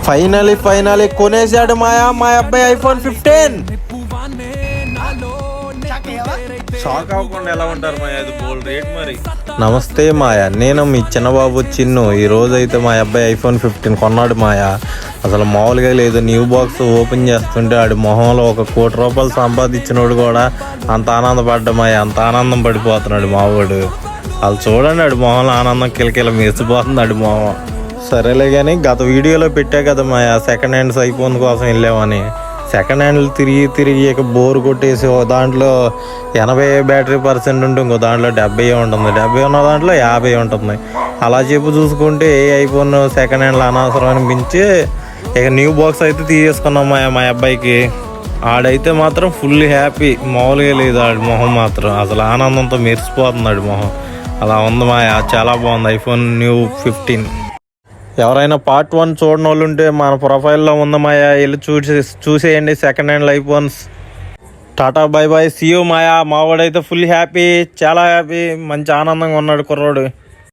Finally కొనేసాడు మా అబ్బాయి iPhone 15. Shock అవ్వకుండా ఎలా ఉంటారు మాయా, అది బోల్ రేట్ మరి. నమస్తే మాయా, నేను మీ చిన్నబాబు చిన్ను. ఈ రోజు అయితే మా అబ్బాయి ఐఫోన్ 15 కొన్నాడు మాయా. అసలు మామూలుగా లేదు. న్యూ బాక్స్ ఓపెన్ చేస్తుంటే ఆడి మొహంలో ₹1 కోటి సంపాదించినోడు కూడా అంత ఆనందపడ్డా మాయా. అంత ఆనందం పడిపోతున్నాడు మావాడు. వాళ్ళు చూడండి, ఆడి మొహంలో ఆనందం కిలకిల మెరిసిపోతుంది ఆడి మొహం. సరేలే కానీ గత వీడియోలో పెట్టా కదా మాయా, సెకండ్ హ్యాండ్స్ ఐఫోన్ కోసం వెళ్ళామని. సెకండ్ హ్యాండ్లు తిరిగి ఇక బోర్ కొట్టేసి దాంట్లో 80 బ్యాటరీ% ఉంటే ఇంకో దాంట్లో 70 ఉంటుంది, 70 ఉన్న దాంట్లో 50 ఉంటుంది. అలా చెప్పు చూసుకుంటే ఏ ఐఫోన్ సెకండ్ హ్యాండ్లు అనవసరం అనిపించి ఇక న్యూ బాక్స్ అయితే తీసేసుకున్నాం మా అబ్బాయికి. ఆడైతే మాత్రం ఫుల్ హ్యాపీ, మామూలుగా లేదు ఆడి మొహం మాత్రం. అసలు ఆనందంతో మెరిసిపోతుంది ఆడి మొహం. అలా ఉంది మాయా, చాలా బాగుంది ఐఫోన్ న్యూ 15. ఎవరైనా పార్ట్ 1 చూడని వాళ్ళు ఉంటే మన ప్రొఫైల్లో ఉంది మాయా, వెళ్ళి చూసేయండి second hand iPhones. Tata bye bye, see you Maya. మావాడైతే ఫుల్ హ్యాపీ, చాలా హ్యాపీ, మంచి ఆనందంగా ఉన్నాడు కుర్రోడు.